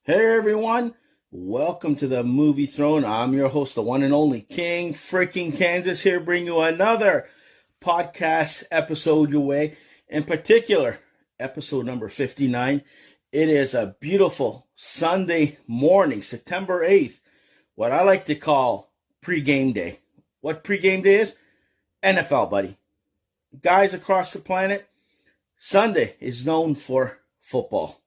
Hey everyone, welcome to the Movie Throne. I'm your host, the one and only King freaking Kansas, here bring you another podcast episode your way. In particular, episode number 59. It is a beautiful Sunday morning, September 8th, what I like to call pre-game day. What pre-game day is? NFL, buddy. Guys across the planet, Sunday is known for football.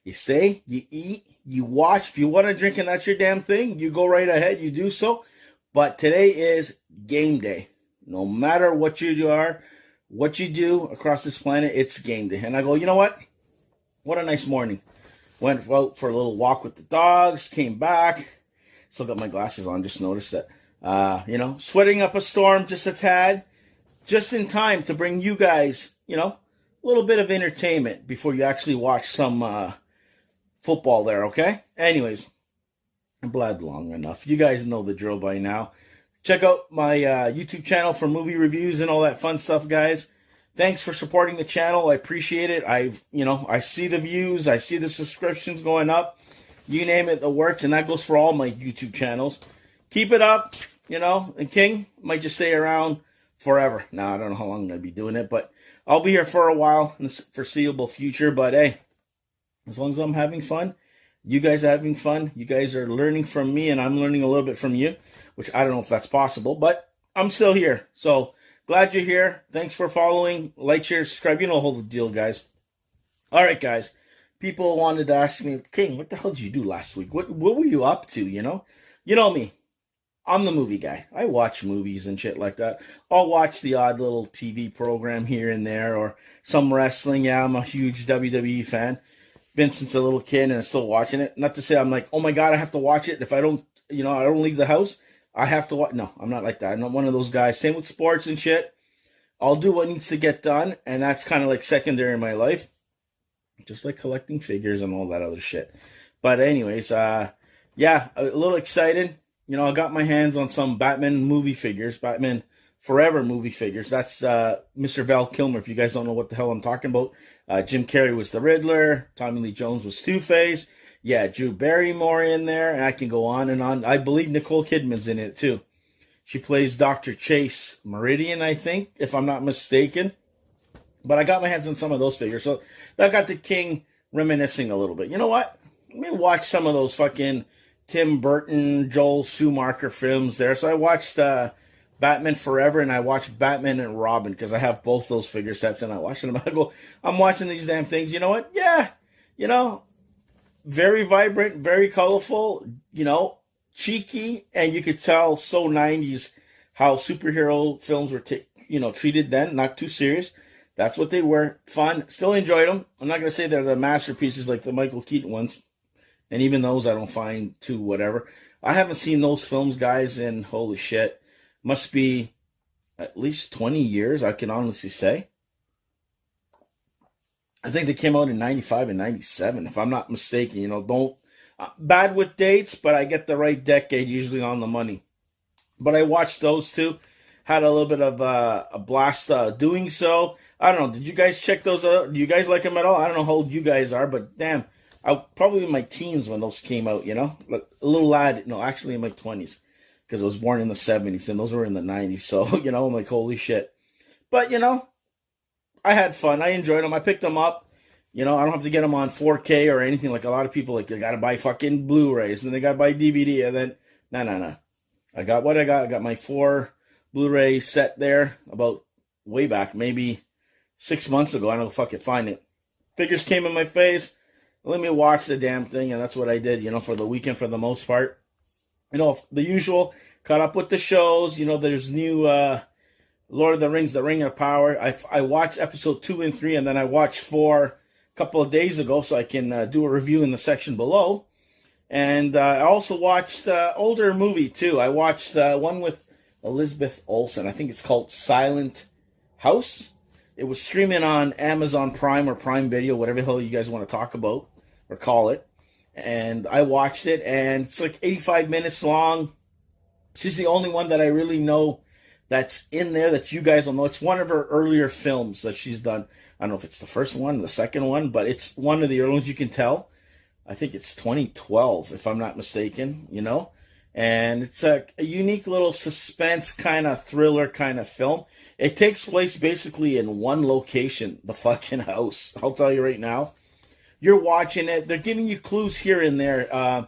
You stay, you eat, you watch. If you want to drink and that's your damn thing, you go right ahead, you do so. But today is game day. No matter what you are, what you do across this planet, it's game day. And I go, you know what? What a nice morning. Went out for a little walk with the dogs, came back. Still got my glasses on, just noticed that, sweating up a storm just a tad. Just in time to bring you guys, a little bit of entertainment before you actually watch some football there, okay? Anyways, I'm blabbed long enough. You guys know the drill by now. Check out my YouTube channel for movie reviews and all that fun stuff, guys. Thanks for supporting the channel. I appreciate it. I see the views. I see the subscriptions going up. You name it, it works, and that goes for all my YouTube channels. Keep it up, and King might just stay around forever. Now, I don't know how long I'm going to be doing it, but I'll be here for a while in the foreseeable future. But hey, as long as I'm having fun, you guys are having fun. You guys are learning from me, and I'm learning a little bit from you, which I don't know if that's possible, but I'm still here. So glad you're here. Thanks for following. Like, share, subscribe. You know the whole deal, guys. All right, guys. People wanted to ask me, King, what the hell did you do last week? What were you up to, You know me. I'm the movie guy. I watch movies and shit like that. I'll watch the odd little TV program here and there or some wrestling. Yeah, I'm a huge WWE fan. Been since a little kid and I'm still watching it. Not to say I'm like, oh my God, I have to watch it. If I don't, I don't leave the house, I have to watch. No, I'm not like that. I'm not one of those guys. Same with sports and shit. I'll do what needs to get done. And that's kind of like secondary in my life. Just like collecting figures and all that other shit. But anyways, a little excited. I got my hands on some Batman movie figures, Batman Forever movie figures. That's Mr. Val Kilmer, if you guys don't know what the hell I'm talking about. Jim Carrey was the Riddler. Tommy Lee Jones was Two-Face. Yeah, Drew Barrymore in there, and I can go on and on. I believe Nicole Kidman's in it, too. She plays Dr. Chase Meridian, I think, if I'm not mistaken. But I got my hands on some of those figures, so that got the King reminiscing a little bit. You know what? Let me watch some of those fucking Tim Burton, Joel Schumacher films there. So I watched Batman Forever and I watched Batman and Robin because I have both those figure sets and I watch them. I go, I'm watching these damn things. You know what? Yeah. Very vibrant, very colorful, cheeky. And you could tell so 90s how superhero films were, treated then. Not too serious. That's what they were. Fun. Still enjoyed them. I'm not going to say they're the masterpieces like the Michael Keaton ones. And even those I don't find too whatever. I haven't seen those films, guys, in holy shit. Must be at least 20 years, I can honestly say. I think they came out in 95 and 97, if I'm not mistaken. Don't... bad with dates, but I get the right decade usually on the money. But I watched those two. Had a little bit of a blast doing so. I don't know. Did you guys check those out? Do you guys like them at all? I don't know how old you guys are, but damn. I was probably in my teens when those came out, like a little lad. No, actually in my 20s, because I was born in the 70s, and those were in the 90s. So, I'm like, holy shit. But, I had fun. I enjoyed them. I picked them up. I don't have to get them on 4K or anything like a lot of people. Like, they got to buy fucking Blu-rays, and then they got to buy DVD, and then, no. I got what I got. I got my 4 Blu-ray set there about way back, maybe 6 months ago. I don't fucking find it. Figures came in my face. Let me watch the damn thing, and that's what I did, for the weekend for the most part. The usual, caught up with the shows. There's new Lord of the Rings, The Ring of Power. I watched episode 2 and 3, and then I watched 4 a couple of days ago, so I can do a review in the section below. And I also watched older movie, too. I watched one with Elizabeth Olsen. I think it's called Silent House. It was streaming on Amazon Prime or Prime Video, whatever the hell you guys want to talk about or call it. And I watched it, and it's like 85 minutes long. She's the only one that I really know that's in there that you guys will know. It's one of her earlier films that she's done. I don't know if it's the first one, the second one, but it's one of the early ones you can tell. I think it's 2012, if I'm not mistaken, And it's a unique little suspense kind of thriller kind of film. It takes place basically in one location, the fucking house. I'll tell you right now. You're watching it. They're giving you clues here and there.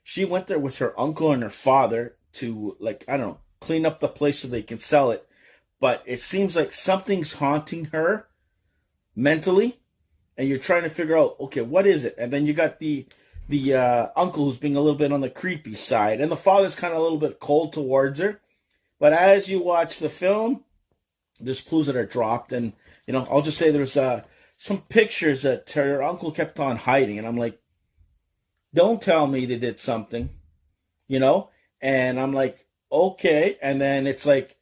She went there with her uncle and her father to, like, I don't know, clean up the place so they can sell it. But it seems like something's haunting her mentally. And you're trying to figure out, okay, what is it? And then you got the uncle who's being a little bit on the creepy side. And the father's kind of a little bit cold towards her. But as you watch the film, there's clues that are dropped. And, I'll just say there's some pictures that her uncle kept on hiding. And I'm like, don't tell me they did something, And I'm like, okay. And then it's like,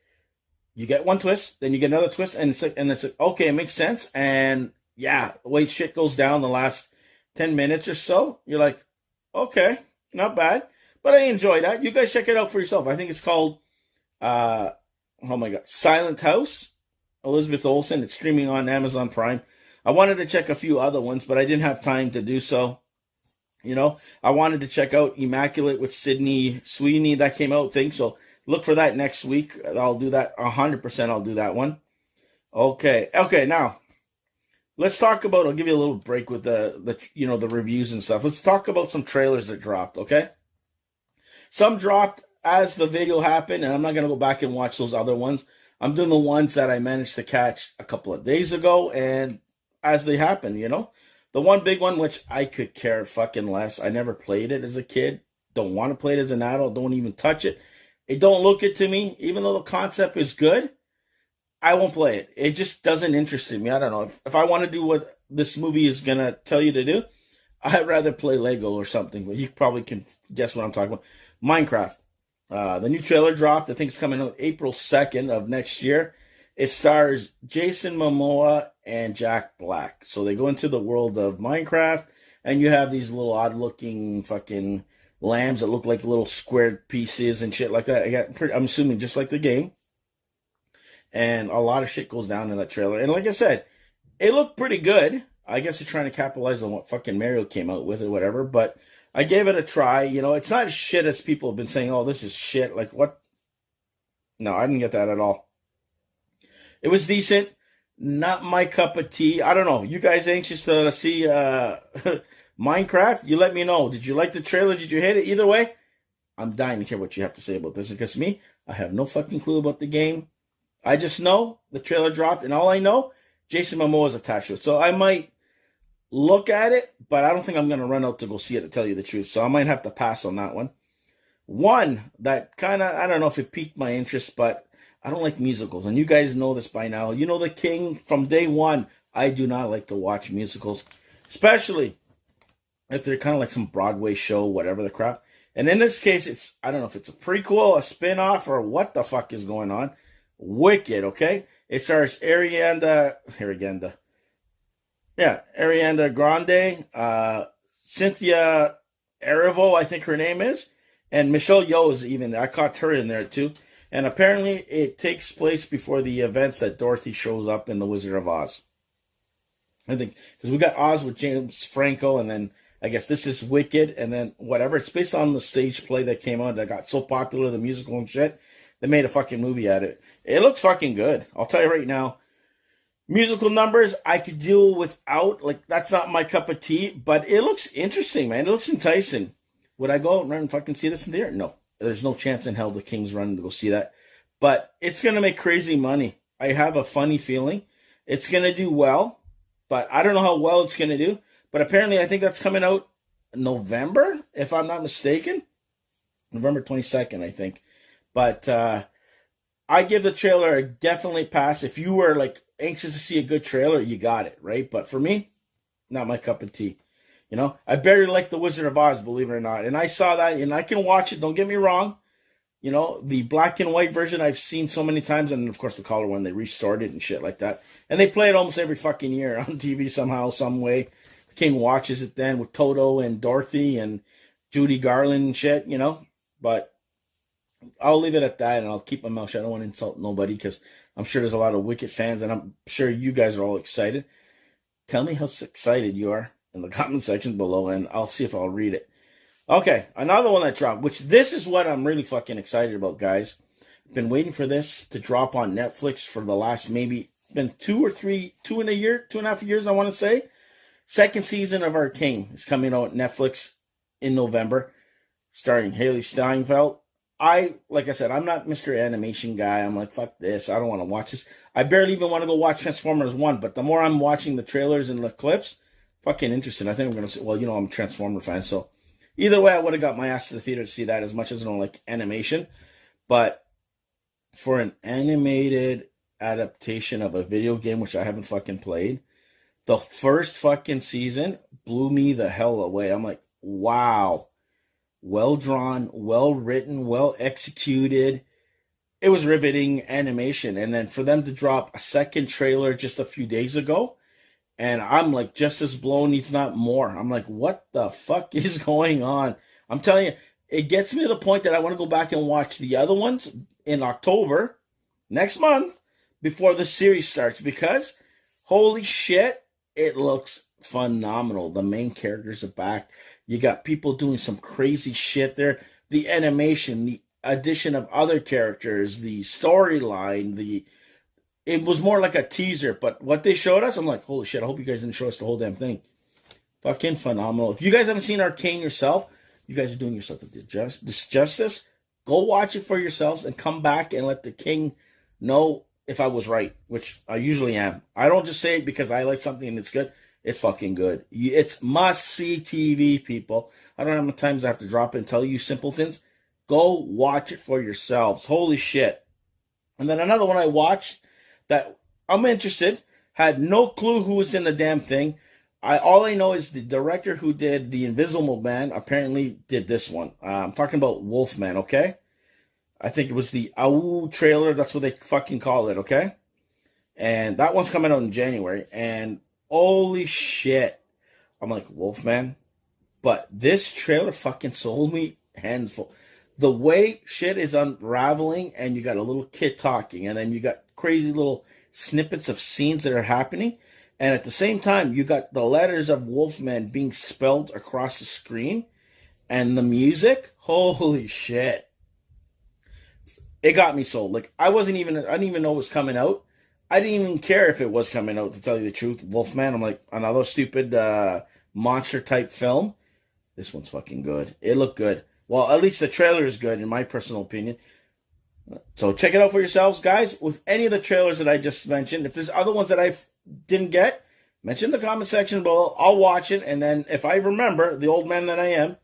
you get one twist, then you get another twist. And it's like, okay, it makes sense. And yeah, the way shit goes down the last 10 minutes or so, you're like, okay, not bad. But I enjoy that. You guys check it out for yourself. I think it's called, Silent House, Elizabeth Olsen. It's streaming on Amazon Prime. I wanted to check a few other ones, but I didn't have time to do so. I wanted to check out Immaculate with Sydney Sweeney. That came out, so look for that next week. I'll do that 100%. I'll do that one. Okay, now. Let's talk about, I'll give you a little break with the reviews and stuff. Let's talk about some trailers that dropped, okay? Some dropped as the video happened, and I'm not going to go back and watch those other ones. I'm doing the ones that I managed to catch a couple of days ago, and as they happen, The one big one, which I could care fucking less. I never played it as a kid. Don't want to play it as an adult. Don't even touch it. It don't look it to me. Even though the concept is good, I won't play it. It just doesn't interest me. I don't know. If I want to do what this movie is going to tell you to do, I'd rather play Lego or something. But you probably can guess what I'm talking about. Minecraft. The new trailer dropped. I think it's coming out April 2nd of next year. It stars Jason Momoa and Jack Black. So they go into the world of Minecraft, and you have these little odd-looking fucking lambs that look like little squared pieces and shit like that. I'm assuming just like the game. And a lot of shit goes down in that trailer. And like I said, it looked pretty good. I guess they're trying to capitalize on what fucking Mario came out with or whatever. But I gave it a try. It's not as shit as people have been saying, oh, this is shit. Like, what? No, I didn't get that at all. It was decent. Not my cup of tea. I don't know. You guys anxious to see Minecraft? You let me know. Did you like the trailer? Did you hate it? Either way, I'm dying to hear what you have to say about this. Because me, I have no fucking clue about the game. I just know the trailer dropped, and all I know, Jason Momoa is attached to it. So I might look at it, but I don't think I'm going to run out to go see it, to tell you the truth. So I might have to pass on that one. One that kind of, I don't know if it piqued my interest, but I don't like musicals. And you guys know this by now. You know the king from day one. I do not like to watch musicals, especially if they're kind of like some Broadway show, whatever the crap. And in this case, I don't know if it's a prequel, a spin-off, or what the fuck is going on. Wicked, okay? It stars Ariana Grande, Cynthia Erivo, I think her name is, and Michelle Yeoh is even there. I caught her in there too. And apparently it takes place before the events that Dorothy shows up in The Wizard of Oz. I think, because we got Oz with James Franco, and then I guess this is Wicked, and then whatever. It's based on the stage play that came out that got so popular, the musical and shit. They made a fucking movie at it. It looks fucking good. I'll tell you right now. Musical numbers, I could do without. Like, that's not my cup of tea. But it looks interesting, man. It looks enticing. Would I go out and run and fucking see this in there? No. There's no chance in hell the King's running to go see that. But it's going to make crazy money. I have a funny feeling. It's going to do well. But I don't know how well it's going to do. But apparently I think that's coming out in November, if I'm not mistaken. November 22nd, I think. But I give the trailer a definitely pass. If you were like anxious to see a good trailer, you got it, right? But for me, not my cup of tea. I barely like The Wizard of Oz, believe it or not. And I saw that, and I can watch it. Don't get me wrong. The black and white version I've seen so many times, and of course the color one, they restored it and shit like that. And they play it almost every fucking year on TV somehow, some way. The King watches it then with Toto and Dorothy and Judy Garland and shit, But I'll leave it at that, and I'll keep my mouth shut. I don't want to insult nobody, because I'm sure there's a lot of Wicked fans, and I'm sure you guys are all excited. Tell me how excited you are. in the comment section below, and I'll see if I'll read it. Okay, another one that dropped, which this is what I'm really fucking excited about, guys. Been waiting for this to drop on Netflix for the last maybe been 2.5 years, I want to say. Second season of Arcane is coming out Netflix in November, starring Haley Steinfeld. Like I said, I'm not Mr. Animation guy. I'm like, fuck this. I don't want to watch this. I barely even want to go watch Transformers 1, but the more I'm watching the trailers and the clips, fucking interesting. I think I'm going to see, well, I'm a Transformer fan, so either way, I would have got my ass to the theater to see that, as much as I don't like animation. But for an animated adaptation of a video game, which I haven't fucking played, the first fucking season blew me the hell away. I'm like, wow. Well drawn, well written, well executed. It was riveting animation. And then for them to drop a second trailer just a few days ago, and I'm like just as blown, if not more. I'm like, what the fuck is going on? I'm telling you, it gets me to the point that I want to go back and watch the other ones in October, next month, before the series starts, because holy shit, it looks phenomenal. The main characters are back. You got people doing some crazy shit there. The animation, the addition of other characters, the storyline, it was more like a teaser, but what they showed us, I'm like, holy shit, I hope you guys didn't show us the whole damn thing. Fucking phenomenal. If you guys haven't seen Arcane yourself, you guys are doing yourself a disjustice. Go watch it for yourselves and come back and let the king know if I was right, which I usually am. I don't just say it because I like something and it's good. It's fucking good. It's must-see TV, people. I don't know how many times I have to drop it and tell you simpletons. Go watch it for yourselves. Holy shit. And then another one I watched that I'm interested, had no clue who was in the damn thing. All I know is the director who did The Invisible Man apparently did this one. I'm talking about Wolfman, okay? I think it was the AU trailer. That's what they fucking call it, okay? And that one's coming out in January. And holy shit. I'm like, Wolfman? But this trailer fucking sold me handful. The way shit is unraveling, and you got a little kid talking, and then you got crazy little snippets of scenes that are happening. And at the same time, you got the letters of Wolfman being spelled across the screen. And the music, holy shit. It got me sold. Like, I didn't even know it was coming out. I didn't even care if it was coming out, to tell you the truth. Wolfman, I'm like, another stupid monster type film. This one's fucking good. It looked good. Well, at least the trailer is good, in my personal opinion. So check it out for yourselves, guys. With any of the trailers that I just mentioned, if there's other ones that I didn't get, mention in the comment section below. I'll watch it, and then if I remember, the old man that I am,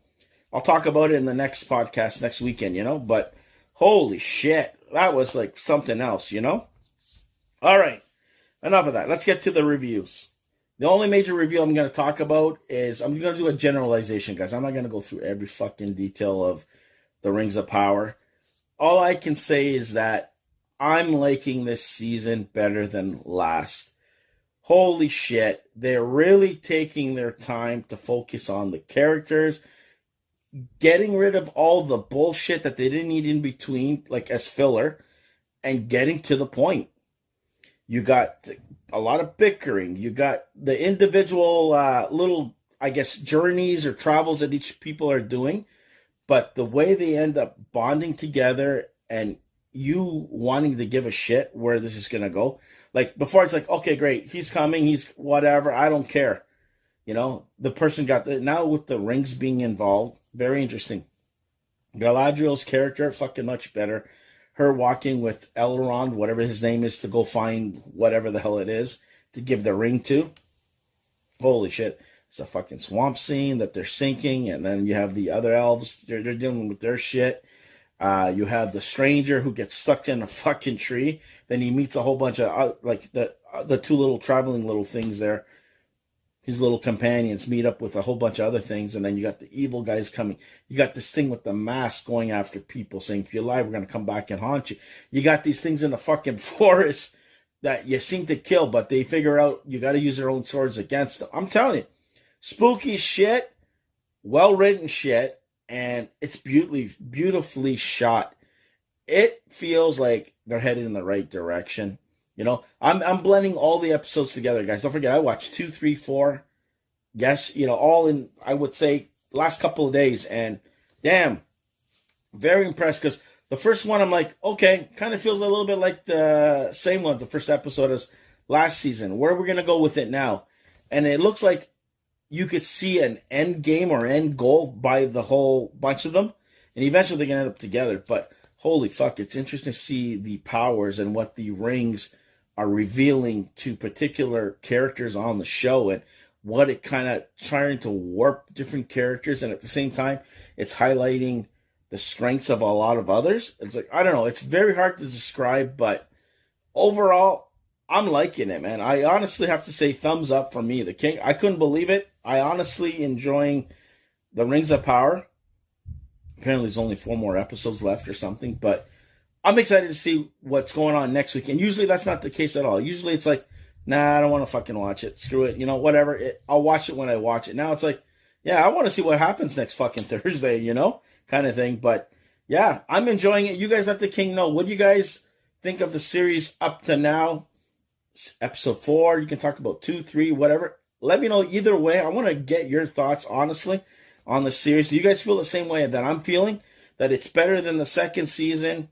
I'll talk about it in the next podcast next weekend, But holy shit, that was like something else, All right, enough of that. Let's get to the reviews. The only major review I'm going to talk about is, I'm going to do a generalization, guys. I'm not going to go through every fucking detail of the Rings of Power. All I can say is that I'm liking this season better than last. Holy shit. They're really taking their time to focus on the characters, getting rid of all the bullshit that they didn't need in between, like as filler, and getting to the point. You got a lot of bickering. You got the individual little, I guess, journeys or travels that each people are doing. But the way they end up bonding together and you wanting to give a shit where this is going to go. Like, before it's like, okay, great, he's coming, he's whatever, I don't care. The person got the, now with the rings being involved, very interesting. Galadriel's character, fucking much better. Her walking with Elrond, whatever his name is, to go find whatever the hell it is to give the ring to. Holy shit. It's a fucking swamp scene that they're sinking, and then you have the other elves, they're dealing with their shit. You have the stranger who gets stuck in a fucking tree. Then he meets a whole bunch of, like, the two little traveling little things there. His little companions meet up with a whole bunch of other things, and then you got the evil guys coming. You got this thing with the mask going after people, saying, if you're alive, we're going to come back and haunt you. You got these things in the fucking forest that you seem to kill, but they figure out you got to use their own swords against them. I'm telling you, spooky shit, well-written shit, and it's beautifully shot. It feels like they're headed in the right direction. I'm blending all the episodes together, guys. Don't forget, I watched 2, 3, 4, Yes, all in, I would say, last couple of days. And damn, very impressed because the first one, I'm like, okay, kind of feels a little bit like the same one, the first episode as last season. Where are we going to go with it now? And it looks like you could see an end game or end goal by the whole bunch of them. And eventually they're going to end up together. But holy fuck, it's interesting to see the powers and what the rings are revealing to particular characters on the show and what it kind of trying to warp different characters. And at the same time, it's highlighting the strengths of a lot of others. It's like, I don't know, it's very hard to describe, but overall, I'm liking it, man. I honestly have to say thumbs up for me, the King. I couldn't believe it. I honestly enjoying the Rings of Power. Apparently there's only 4 more episodes left or something, but I'm excited to see what's going on next week. And usually that's not the case at all. Usually it's like, nah, I don't want to fucking watch it. Screw it. Whatever. I'll watch it when I watch it. Now it's like, yeah, I want to see what happens next fucking Thursday, kind of thing. But yeah, I'm enjoying it. You guys let the King know. What do you guys think of the series up to now? Episode 4, you can talk about 2, 3, whatever. Let me know either way. I want to get your thoughts, honestly, on the series. Do you guys feel the same way that I'm feeling? That it's better than the second season?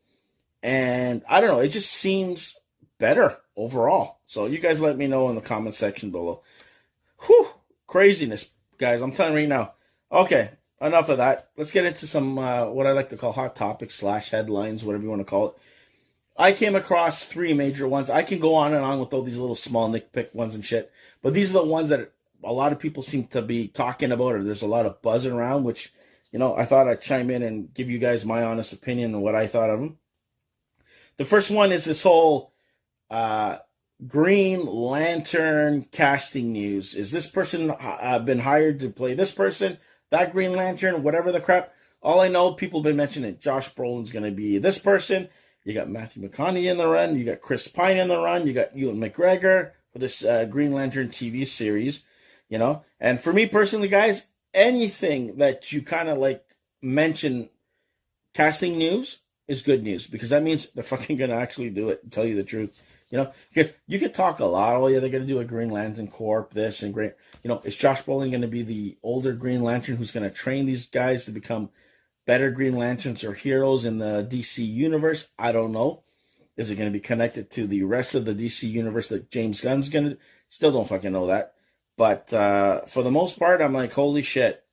And I don't know, it just seems better overall. So you guys let me know in the comment section below. Whew, craziness, guys. I'm telling you right now. Okay, enough of that. Let's get into some, what I like to call hot topics / headlines, whatever you want to call it. I came across 3 major ones. I can go on and on with all these little small nitpick ones and shit. But these are the ones that a lot of people seem to be talking about, or there's a lot of buzz around, which, I thought I'd chime in and give you guys my honest opinion on what I thought of them. The first one is this whole Green Lantern casting news. Is this person been hired to play this person, that Green Lantern, whatever the crap? All I know, people have been mentioning Josh Brolin's going to be this person. You got Matthew McConaughey in the run. You got Chris Pine in the run. You got Ewan McGregor for this Green Lantern TV series, And for me personally, guys, anything that you kind of like mention casting news is good news, because that means they're fucking going to actually do it, tell you the truth, because you could talk a lot. Oh, yeah, they're going to do a Green Lantern Corp, this and great. Is Josh Brolin going to be the older Green Lantern who's going to train these guys to become better Green Lanterns or heroes in the DC universe? I don't know. Is it going to be connected to the rest of the DC universe that James Gunn's going to? Still don't fucking know that. But for the most part, I'm like, holy shit.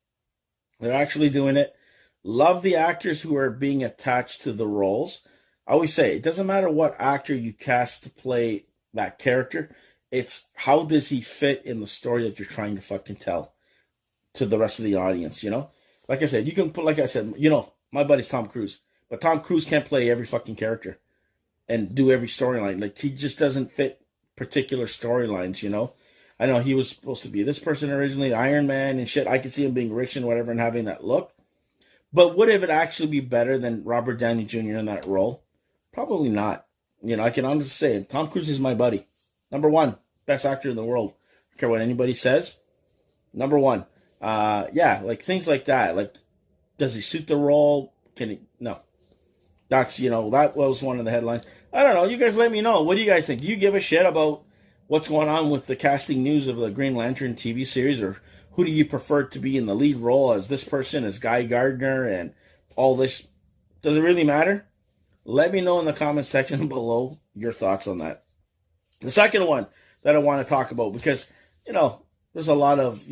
They're actually doing it. Love the actors who are being attached to the roles. I always say, it doesn't matter what actor you cast to play that character. It's how does he fit in the story that you're trying to fucking tell to the rest of the audience, Like I said, you can put, like I said, my buddy's Tom Cruise. But Tom Cruise can't play every fucking character and do every storyline. Like, he just doesn't fit particular storylines, I know he was supposed to be this person originally, Iron Man and shit. I could see him being rich and whatever and having that look. But would it actually be better than Robert Downey Jr. in that role? Probably not. I can honestly say it. Tom Cruise is my buddy. Number 1, best actor in the world. I don't care what anybody says. Number 1. Yeah, like things like that. Like, does he suit the role? Can he? No. That's, that was one of the headlines. I don't know. You guys let me know. What do you guys think? Do you give a shit about what's going on with the casting news of the Green Lantern TV series? Or who do you prefer to be in the lead role as this person, as Guy Gardner and all this? Does it really matter? Let me know in the comment section below your thoughts on that. The second one that I want to talk about, because, there's a lot of,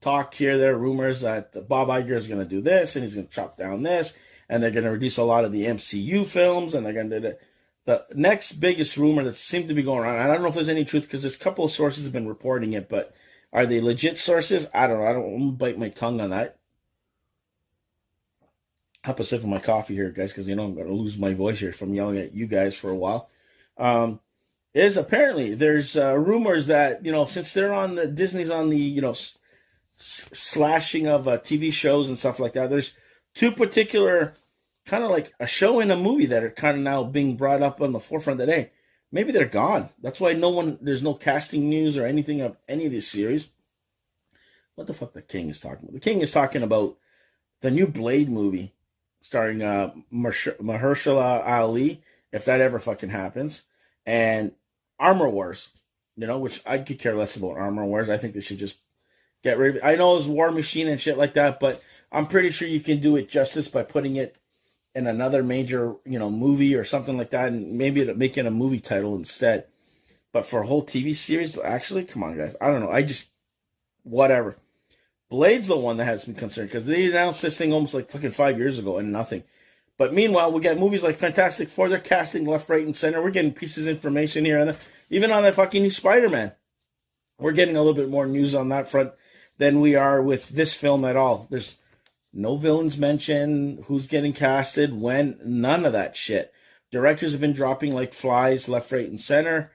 talk here, there, rumors that Bob Iger is going to do this and he's going to chop down this, and they're going to reduce a lot of the MCU films, and they're going to do the next biggest rumor that seems to be going around. And I don't know if there's any truth, because there's a couple of sources have been reporting it, but are they legit sources? I don't know. I'm going to bite my tongue on that. Have a sip of my coffee here, guys, because I'm going to lose my voice here from yelling at you guys for a while. Is apparently there's rumors that, since they're on the Disney's on the, slashing of TV shows and stuff like that, there's 2 particular kind of like a show and a movie that are kind of now being brought up on the forefront today. Maybe they're gone. That's why there's no casting news or anything of any of this series. What the fuck the King is talking about? The King is talking about the new Blade movie starring Mahershala Ali, if that ever fucking happens, and Armor Wars, which I could care less about Armor Wars. I think they should just get rid of it. I know it's War Machine and shit like that, but I'm pretty sure you can do it justice by putting it in another major, movie or something like that, and maybe making a movie title instead. But for a whole TV series, actually, come on, guys. I don't know. Whatever. Blade's the one that has me concerned because they announced this thing almost like fucking 5 years ago and nothing. But meanwhile, we get movies like Fantastic Four. They're casting left, right, and center. We're getting pieces of information here and there. Even on that fucking new Spider-Man. We're getting a little bit more news on that front than we are with this film at all. There's no villains mentioned, who's getting casted, when, none of that shit. Directors have been dropping like flies left, right, and center.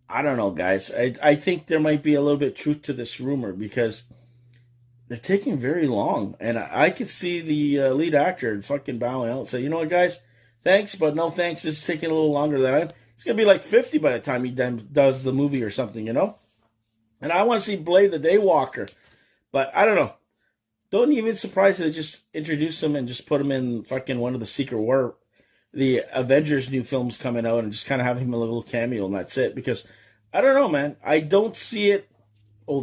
I don't know, guys. I think there might be a little bit of truth to this rumor because they're taking very long. And I could see the lead actor fucking bowing out and say, you know what, guys? Thanks, but no thanks. This is taking a little longer than I'm. He's going to be like 50 by the time he does the movie or something, And I want to see Blade the Daywalker. But I don't know. Don't even surprise they just introduce him and just put him in fucking one of the Secret War, the Avengers new films coming out and just kind of have him a little cameo and that's it. Because I don't know, man. I don't see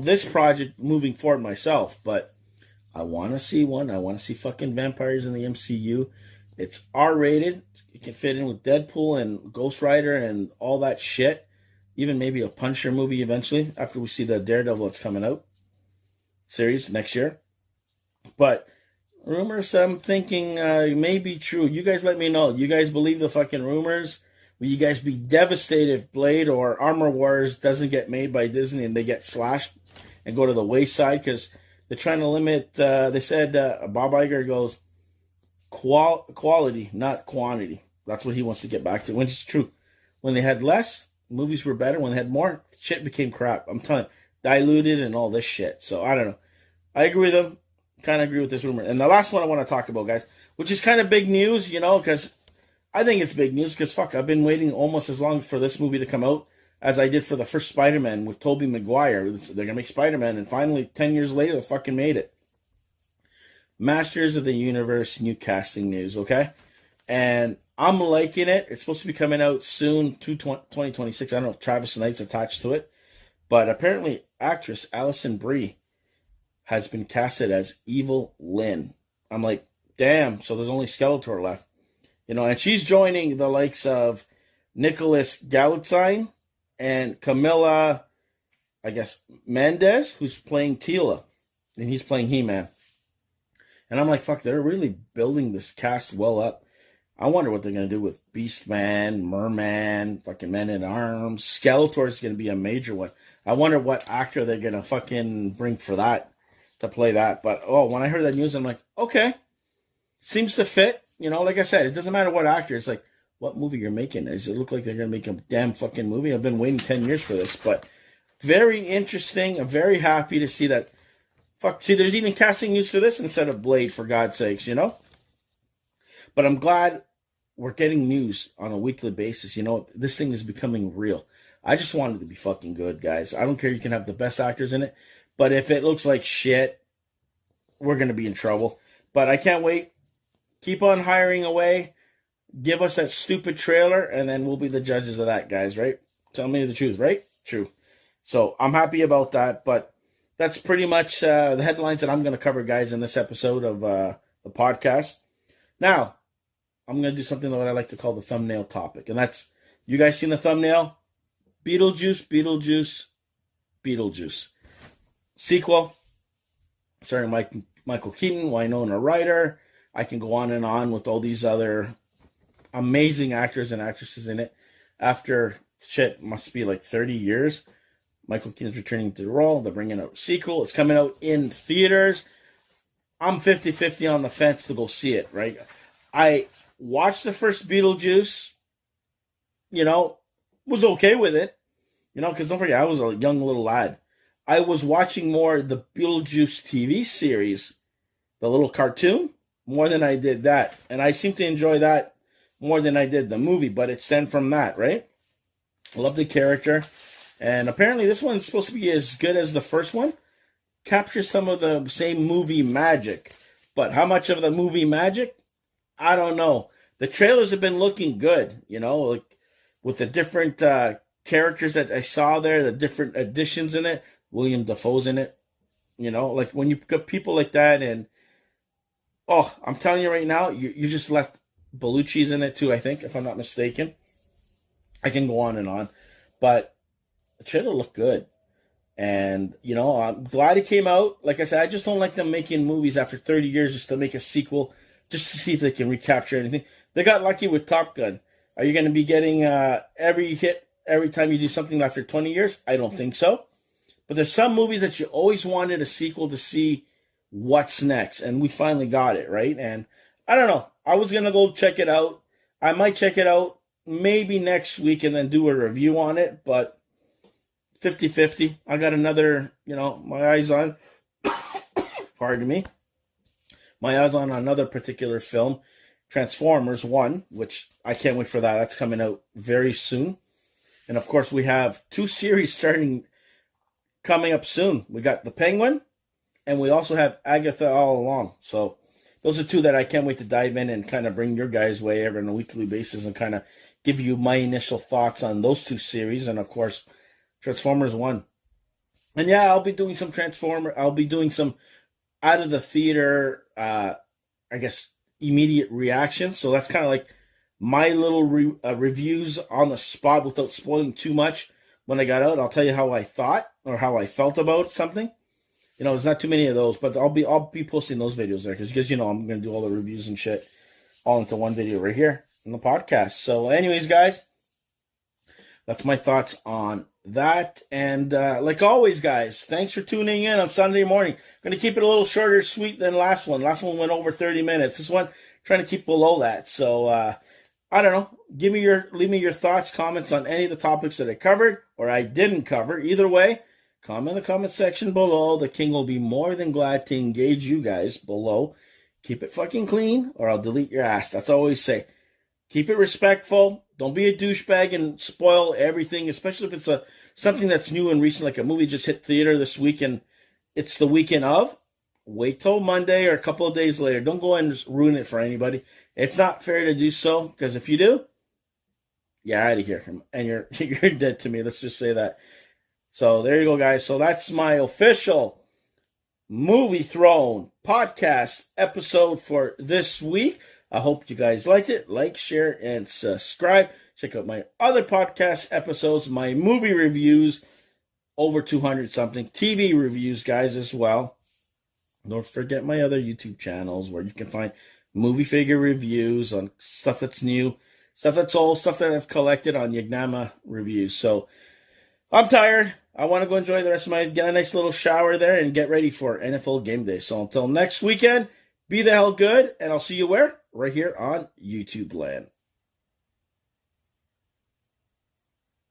this project moving forward myself, but I want to see one. I want to see fucking vampires in the MCU. It's R-rated. It can fit in with Deadpool and Ghost Rider and all that shit. Even maybe a Punisher movie eventually after we see the Daredevil that's coming out series next year. But rumors I'm thinking may be true. You guys let me know. You guys believe the fucking rumors? Will you guys be devastated if Blade or Armor Wars doesn't get made by Disney and they get slashed and go to the wayside? Because they're trying to limit, they said, Bob Iger goes, quality, not quantity. That's what he wants to get back to, which is true. When they had less, movies were better. When they had more, shit became crap. I'm telling you, diluted and all this shit. So I don't know. I agree with them. Kind of agree with this rumor. And the last one I want to talk about, guys, which is kind of big news, because I think it's big news because, I've been waiting almost as long for this movie to come out as I did for the first Spider-Man with Tobey Maguire. They're going to make Spider-Man, and finally, 10 years later, they fucking made it. Masters of the Universe, new casting news, okay? And I'm liking it. It's supposed to be coming out soon, 2026. I don't know if Travis Knight's attached to it. But apparently, actress Alison Brie has been casted as Evil Lynn. I'm like, damn, so there's only Skeletor left. And she's joining the likes of Nicholas Galitzine and Camilla, I guess, Mendez, who's playing Tila. And he's playing He-Man. And I'm like, fuck, they're really building this cast well up. I wonder what they're going to do with Beastman, Merman, fucking Men-at-Arms. Skeletor's going to be a major one. I wonder what actor they're going to fucking bring for that, to play that. But, when I heard that news, I'm like, okay. Seems to fit. Like I said, it doesn't matter what actor. It's like, what movie you're making. Does it look like they're going to make a damn fucking movie? I've been waiting 10 years for this. But very interesting. I'm very happy to see that. See, there's even casting news for this instead of Blade, for God's sakes, But I'm glad we're getting news on a weekly basis. This thing is becoming real. I just want it to be fucking good, guys. I don't care. You can have the best actors in it. But if it looks like shit, we're going to be in trouble. But I can't wait. Keep on hiring away. Give us that stupid trailer, and then we'll be the judges of that, guys, right? Tell me the truth, right? True. So I'm happy about that, but that's pretty much the headlines that I'm going to cover, guys, in this episode of the podcast. Now, I'm going to do something that I like to call the thumbnail topic, and that's, you guys seen the thumbnail? Beetle Juice, Beetle Juice, Beetle Juice. Sequel, starring Michael Keaton, Winona Ryder. I can go on and on with all these other amazing actors and actresses in it. After, must be like 30 years, Michael Keaton's returning to the role. They're bringing out a sequel. It's coming out in theaters. I'm 50-50 on the fence to go see it, right? I watched the first Beetlejuice, was okay with it, because don't forget, I was a young little lad. I was watching more the Beetlejuice TV series, the little cartoon, more than I did that. And I seem to enjoy that more than I did the movie, but it stemmed from that, right? I love the character. And apparently this one's supposed to be as good as the first one. Captures some of the same movie magic. But how much of the movie magic? I don't know. The trailers have been looking good, like with the different characters that I saw there, the different additions in it. William Dafoe's in it. You know, like when you got people like that, and oh, I'm telling you right now, you just left Bellucci's in it too, I think, if I'm not mistaken. I can go on and on, but the trailer looked good. And, you know, I'm glad it came out. Like I said, I just don't like them making movies after 30 years just to make a sequel, just to see if they can recapture anything. They got lucky with Top Gun. Are you going to be getting every hit every time you do something after 20 years? I don't think so. But there's some movies that you always wanted a sequel to see what's next. And we finally got it, right? And I don't know. I was going to go check it out. I might check it out maybe next week and then do a review on it. But 50-50. I got another, you know, my eyes on, pardon me, my eyes on another particular film, Transformers 1, which I can't wait for that. That's coming out very soon. And of course, we have 2 series coming up soon. We got The Penguin, and we also have Agatha All Along. So those are 2 that I can't wait to dive in and kind of bring your guys' way every on a weekly basis and kind of give you my initial thoughts on those 2 series. And of course, Transformers 1. And yeah, I'll be doing some I'll be doing some out of the theater, I guess, immediate reactions. So that's kind of like my little reviews on the spot without spoiling too much when I got out. I'll tell you how I thought or how I felt about something. You know, there's not too many of those, but I'll be posting those videos there because you know I'm going to do all the reviews and shit all into one video right here in the podcast. So anyways, guys, that's my thoughts on that. And like always, guys, thanks for tuning in on Sunday morning. I'm going to keep it a little shorter, sweet than last one. Last one went over 30 minutes. This one, trying to keep below that. So I don't know. Leave me your thoughts, comments on any of the topics that I covered or I didn't cover. Either way, comment in the comment section below. The King will be more than glad to engage you guys below. Keep it fucking clean or I'll delete your ass. That's all I always say. Keep it respectful. Don't be a douchebag and spoil everything, especially if it's something that's new and recent, like a movie just hit theater this week and it's the weekend of. Wait till Monday or a couple of days later. Don't go and just ruin it for anybody. It's not fair to do so, because if you do, you're out of here and you're dead to me. Let's just say that. So there you go, guys. So that's my official Movie Throne podcast episode for this week. I hope you guys liked it. Like, share, and subscribe. Check out my other podcast episodes, my movie reviews, over 200 something, TV reviews, guys, as well. Don't forget my other YouTube channels where you can find movie figure reviews on stuff that's new, stuff that's old, stuff that I've collected on Yagnama reviews. So I'm tired. I want to go enjoy the rest of get a nice little shower there and get ready for NFL game day. So until next weekend, be the hell good, and I'll see you where? Right here on YouTube land.